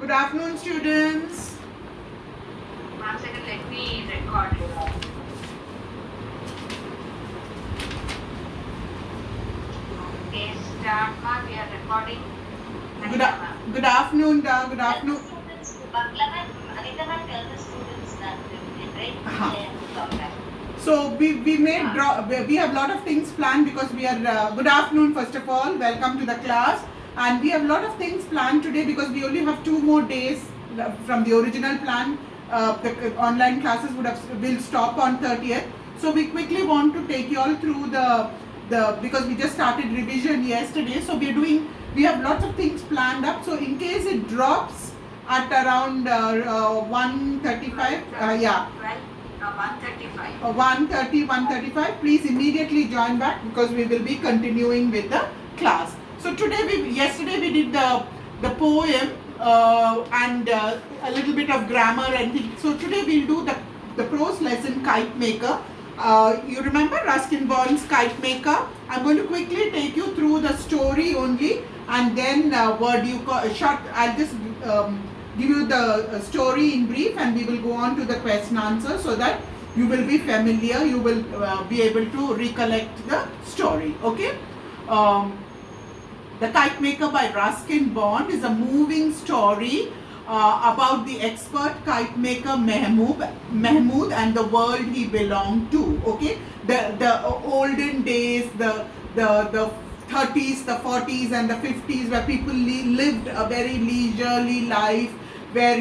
Good afternoon, students. One second, let me record. Okay, start ma'am, we are recording. Good afternoon, Da. Good afternoon. Anita ma'am, tell the students that right? Uh-huh. So we have a lot of things planned because we are good afternoon first of all. Welcome to the class, and we have a lot of things planned today because we only have 2 more days from the original plan. The online classes will stop on 30th. So we quickly want to take you all through the because we just started revision yesterday. So we have lots of things planned up. So in case it drops at around 1:35, yeah. 1:35. 1:30, 1:35, please immediately join back because we will be continuing with the class. So yesterday we did the poem and a little bit of grammar and things. So today we'll do the prose lesson, Kite Maker. You remember Ruskin Bond's Kite Maker? I'm going to quickly take you through the story only, and then I'll just give you the story in brief, and we will go on to the question answer so that you will be familiar, you will be able to recollect the story. Okay. The Kite Maker by Ruskin Bond is a moving story about the expert kite maker Mahmood and the world he belonged to. Okay, the olden days, the 30s, the 40s, and the 50s, where people lived a very leisurely life, where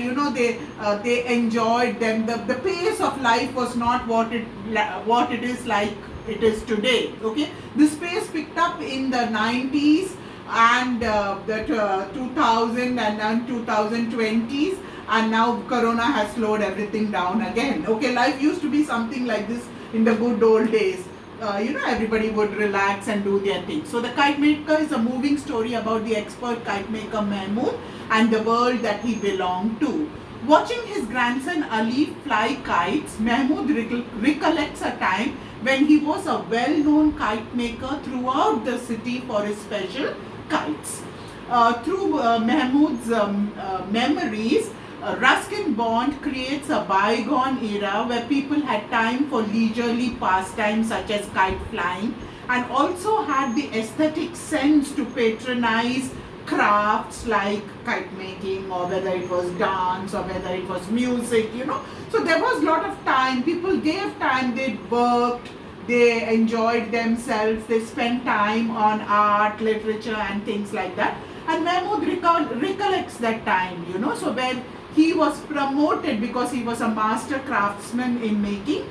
they enjoyed them. The pace of life was not what it is like it is today. Okay, this pace picked up in the 90s and the 2000 and then 2020s, and now corona has slowed everything down again. Okay, life used to be something like this in the good old days. Everybody would relax and do their thing. So the Kite Maker is a moving story about the expert kite maker Mahmood and the world that he belonged to. Watching his grandson Ali fly kites, Mahmood recollects a time when he was a well-known kite maker throughout the city for his special kites. Through Mahmood's memories, Ruskin Bond creates a bygone era where people had time for leisurely pastimes such as kite flying, and also had the aesthetic sense to patronize crafts like kite making, or whether it was dance or whether it was music. So there was a lot of time. People gave time, they worked, they enjoyed themselves, they spent time on art, literature, and things like that. And Mahmood recollects that time, so when he was promoted because he was a master craftsman in making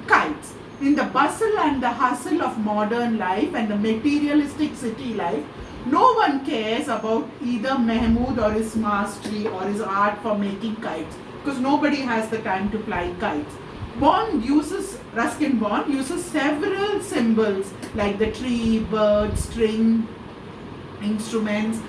kites. In the bustle and the hustle of modern life and the materialistic city life, no one cares about either Mahmood or his mastery or his art for making kites, because nobody has the time to fly kites. Ruskin Bond uses several symbols like the tree, bird, string, instruments,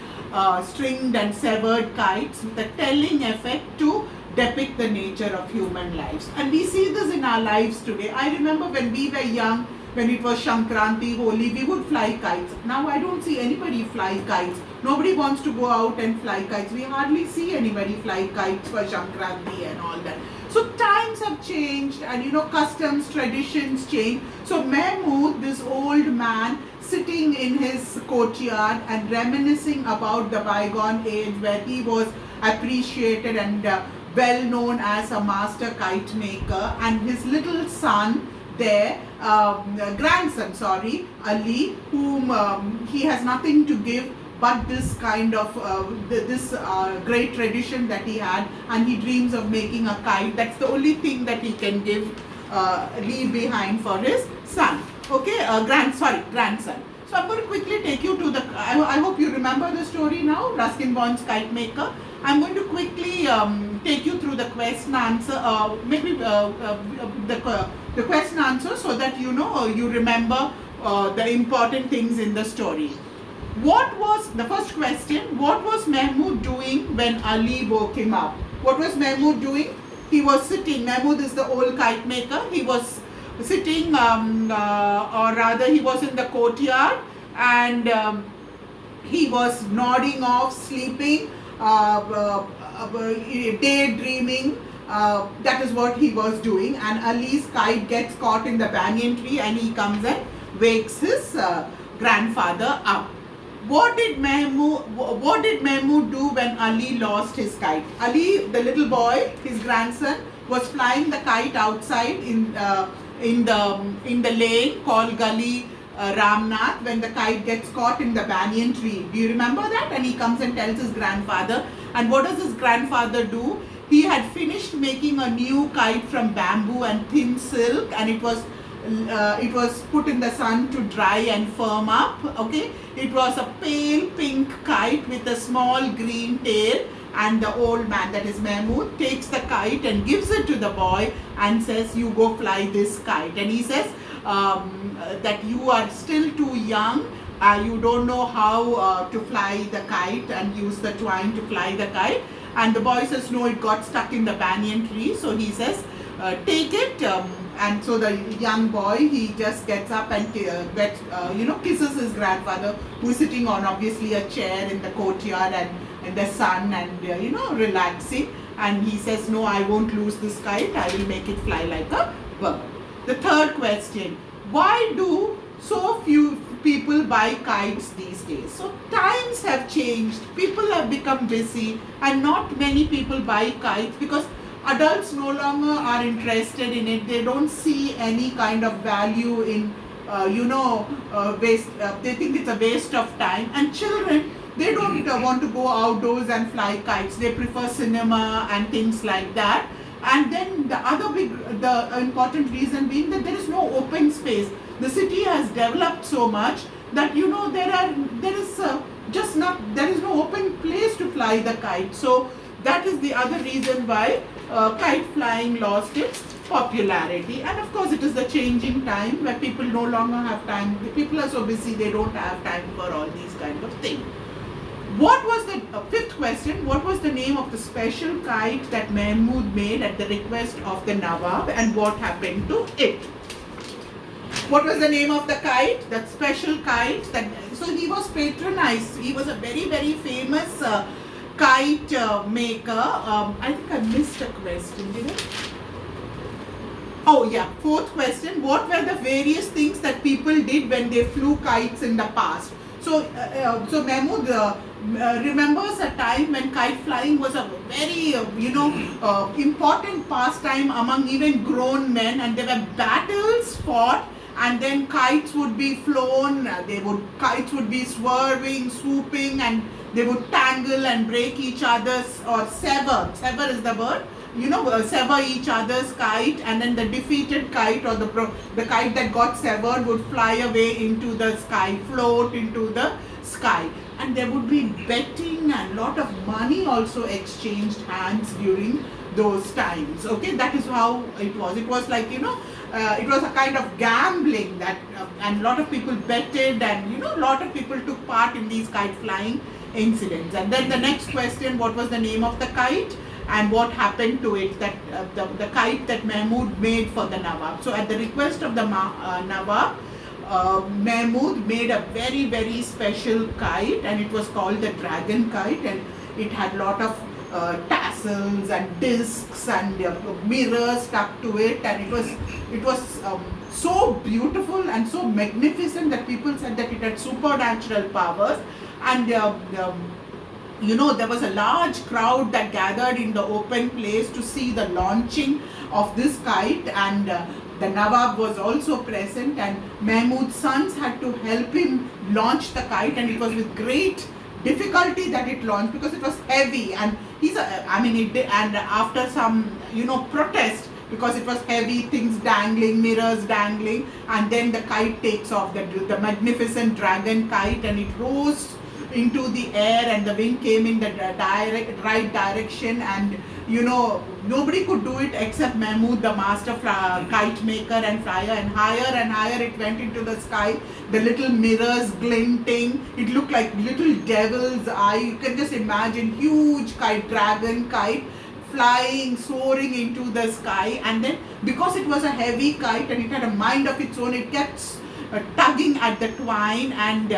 stringed and severed kites with a telling effect to depict the nature of human lives. And we see this in our lives today. I remember when we were young, when it was Shankranti, Holi, we would fly kites. Now I don't see anybody fly kites. Nobody wants to go out and fly kites. We hardly see anybody fly kites for Shankranti and all that. So times have changed, and customs, traditions change. So Mahmood, this old man, sitting in his courtyard and reminiscing about the bygone age where he was appreciated and well known as a master kite maker, and his little son there, grandson, Ali, whom he has nothing to give but this kind of this great tradition that he had, and he dreams of making a kite. That's the only thing that he can leave behind for his son. Okay, grandson. So I'm going to quickly take you to I hope you remember the story now, Ruskin Bond's Kite Maker. I'm going to quickly take you through the question answer, the question answer, so that you remember the important things in the story. What was the first question? What was Mahmood doing when Ali woke him up? What was Mahmood doing? He was sitting. Mahmood is the old kite maker. He was sitting, or rather, he was in the courtyard, and he was nodding off, sleeping, daydreaming. That is what he was doing, and Ali's kite gets caught in the banyan tree, and he comes and wakes his grandfather up. What did Mahmood do when Ali lost his kite? Ali, the little boy, his grandson, was flying the kite outside in the lane called Gully Ramnath, when the kite gets caught in the banyan tree. Do you remember that? And he comes and tells his grandfather. And what does his grandfather do? He had finished making a new kite from bamboo and thin silk, and it was put in the sun to dry and firm up. Okay, it was a pale pink kite with a small green tail, and the old man, that is Mahmood, takes the kite and gives it to the boy and says, "You go fly this kite." And he says that you are still too young, you don't know how to fly the kite and use the twine to fly the kite. And the boy says, "No, it got stuck in the banyan tree." So he says, "Take it." And so the young boy, he just gets up and kisses his grandfather, who is sitting on obviously a chair in the courtyard and in the sun and relaxing. And he says, "No, I won't lose this kite. I will make it fly like a bird." The third question: why do so few people buy kites these days? So times have changed, people have become busy, and not many people buy kites because adults no longer are interested in it. They don't see any kind of value in waste. They think it's a waste of time. And children, they don't want to go outdoors and fly kites. They prefer cinema and things like that. And then the important reason being that there is no open space. The city has developed so much that there is no open place to fly the kite. So that is the other reason why kite flying lost its popularity. And of course, it is the changing time where people no longer have time. The people are so busy, they don't have time for all these kind of things. What was the fifth question? What was the name of the special kite that Mahmood made at the request of the Nawab, and what happened to it? What was the name of the kite? That special kite so he was patronized. He was a very, very famous kite maker. I think I missed a question, did I? Oh yeah, fourth question. What were the various things that people did when they flew kites in the past? So Mahmood remembers a time when kite flying was a very important pastime among even grown men, and there were battles fought, and then kites would be flown. Kites would be swerving, swooping, and they would tangle and break each other's, or sever is the word, sever each other's kite, and then the defeated kite, or the kite that got severed, would fly away into the sky, float into the sky. And there would be betting, and lot of money also exchanged hands during those times. Okay, that is how it was. It was like, it was a kind of gambling that, and a lot of people betted, and a lot of people took part in these kite flying incidents. And then the next question: what was the name of the kite, and what happened to it? That the kite that Mahmood made for the Nawab. So at the request of the Nawab, Mahmood made a very, very special kite, and it was called the dragon kite, and it had lot of tassels and discs and mirrors stuck to it, and it was so beautiful and so magnificent that people said that it had supernatural powers. And there was a large crowd that gathered in the open place to see the launching of this kite, and the Nawab was also present, and Mahmood's sons had to help him launch the kite, and it was with great difficulty that it launched because it was heavy, and and after some protest, because it was heavy, things dangling, mirrors dangling, and then the kite takes off, the magnificent dragon kite, and it rose into the air, and the wing came in the right direction, and nobody could do it except Mahmood, the master kite maker and flyer, and higher it went into the sky, the little mirrors glinting. It looked like little devil's eye. You can just imagine huge kite, dragon kite, flying, soaring into the sky. And then because it was a heavy kite and it had a mind of its own, it kept tugging at the twine, and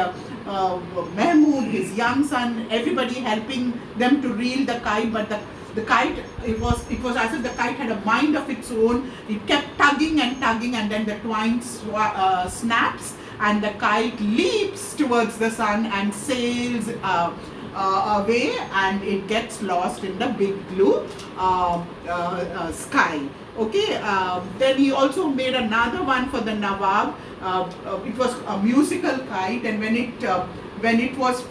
Mahmood, his young son, everybody helping them to reel the kite, but the kite, it was as if the kite had a mind of its own. It kept tugging, and then the twine snaps, and the kite leaps towards the sun and sails away, and it gets lost in the big blue sky. Okay, then he also made another one for the Nawab. It was a musical kite, and when it was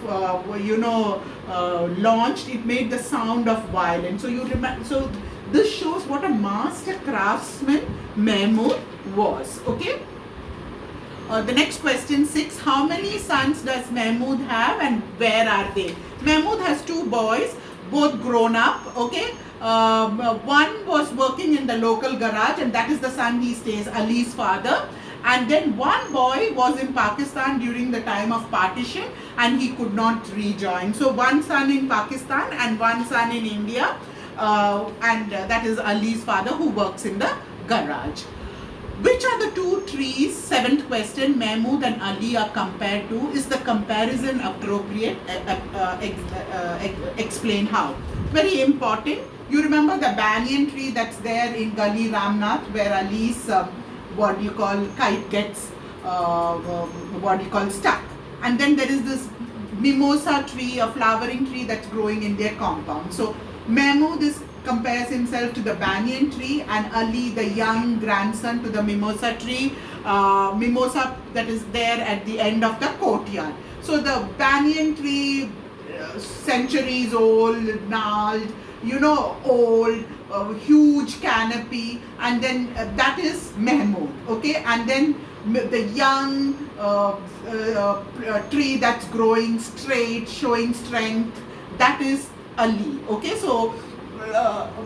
launched, it made the sound of violin. So you remember. So this shows what a master craftsman Mahmud was. Okay. The next question 6. How many sons does Mahmud have, and where are they? Mahmud has 2 boys, both grown up. Okay. One was working in the local garage, and that is the son he stays, Ali's father. And then one boy was in Pakistan during the time of partition, and he could not rejoin. So one son in Pakistan and one son in India, and that is Ali's father, who works in the garage. Which are the 2 trees, 7th question, Mahmud and Ali are compared to? Is the comparison appropriate? Explain how. Very important. You remember the banyan tree that's there in Gali Ramnath, where Ali's kite gets stuck. And then there is this mimosa tree, a flowering tree that's growing in their compound. So Mahmud compares himself to the banyan tree, and Ali, the young grandson, to the mimosa tree, mimosa that is there at the end of the courtyard. So the banyan tree, centuries old, gnarled, old, huge canopy, and then that is Mahmud. Okay, and then the young tree that's growing straight, showing strength, that is Ali. Okay, so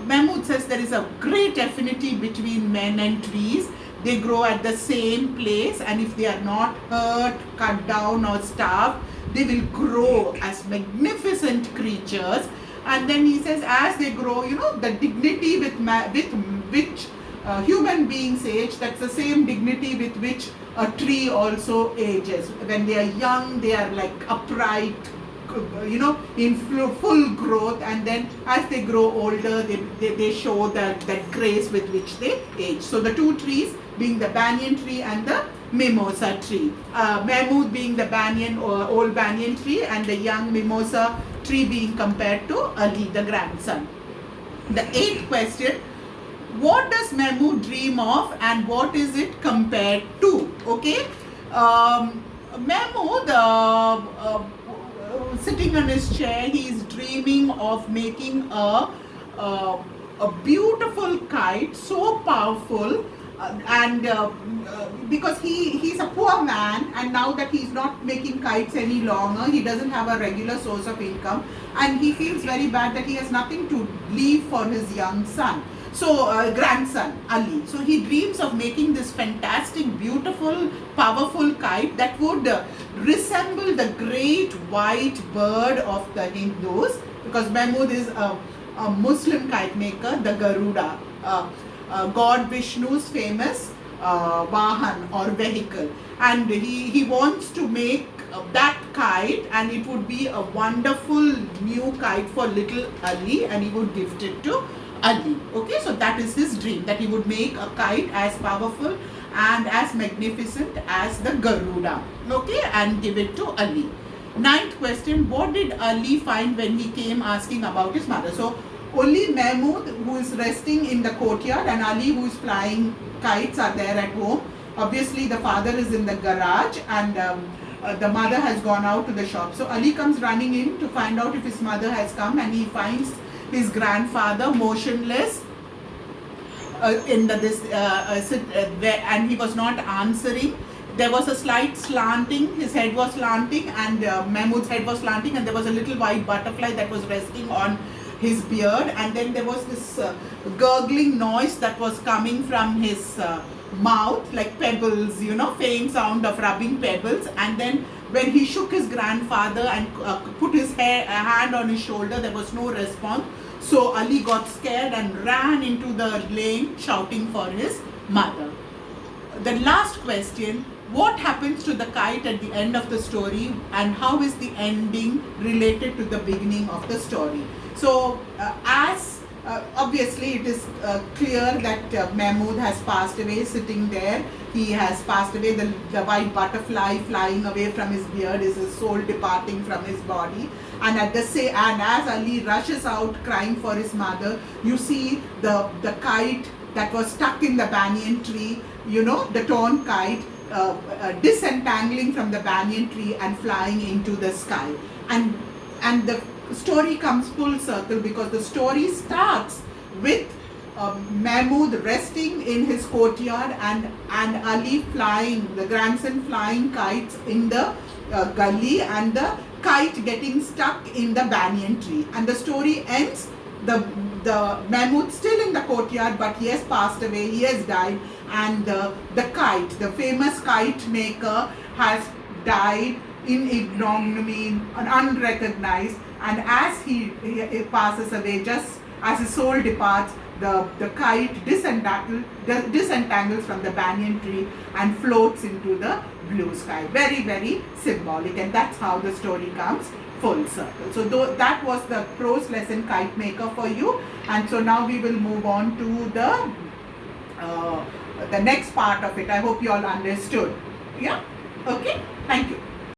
Mahmud says there is a great affinity between men and trees. They grow at the same place, and if they are not hurt, cut down, or starved, they will grow as magnificent creatures. And then he says, as they grow, the dignity with which human beings age, that's the same dignity with which a tree also ages. When they are young, they are like upright, in full growth, and then as they grow older, they show that grace with which they age. So the 2 trees being the banyan tree and the mimosa tree. Mahmud being the banyan or old banyan tree, and the young mimosa tree being compared to Ali, the grandson. The 8th question, what does Mahmud dream of, and what is it compared to? Okay, Mahmud, sitting on his chair, he is dreaming of making a beautiful kite, so powerful, and because he's a poor man, and now that he's not making kites any longer, he doesn't have a regular source of income, and he feels very bad that he has nothing to leave for his young son. So grandson Ali. So he dreams of making this fantastic, beautiful, powerful kite that would resemble the great white bird of the Hindus, because Mahmud is a Muslim kite maker, the Garuda, God Vishnu's famous Vahan or vehicle, and he wants to make that kite, and it would be a wonderful new kite for little Ali, and he would gift it to Ali. Okay, so that is his dream, that he would make a kite as powerful and as magnificent as the Garuda. Okay, and give it to Ali. 9th question, what did Ali find when he came asking about his mother? So only Mahmud, who is resting in the courtyard, and Ali, who is flying kites, are there at home. Obviously the father is in the garage, and the mother has gone out to the shop. So Ali comes running in to find out if his mother has come, and he finds his grandfather motionless and he was not answering. There was a slight slanting, his head was slanting, and Mahmud's head was slanting, and there was a little white butterfly that was resting on his beard, and then there was this gurgling noise that was coming from his mouth, like pebbles, faint sound of rubbing pebbles. And then when he shook his grandfather and put his hand on his shoulder, there was no response. So Ali got scared and ran into the lane shouting for his mother. The last question, what happens to the kite at the end of the story, and how is the ending related to the beginning of the story? So as obviously it is clear that Mahmood has passed away. Sitting there, he has passed away. The white butterfly flying away from his beard is his soul departing from his body. And and as Ali rushes out crying for his mother, you see the kite that was stuck in the banyan tree, you know, the torn kite, disentangling from the banyan tree and flying into the sky. And the story comes full circle, because the story starts with Mahmood resting in his courtyard and Ali flying, the grandson flying kites in the gully, and the kite getting stuck in the banyan tree. And the story ends, the Mahmood still in the courtyard, but he has passed away, he has died, and the kite, the famous kite maker, has died in ignominy, unrecognized. And as he passes away, just as his soul departs, the kite disentangles from the banyan tree and floats into the blue sky. Very, very symbolic, and that's how the story comes full circle. So that was the prose lesson Kite Maker for you. And so now we will move on to the next part of it. I hope you all understood. Yeah? Okay? Thank you.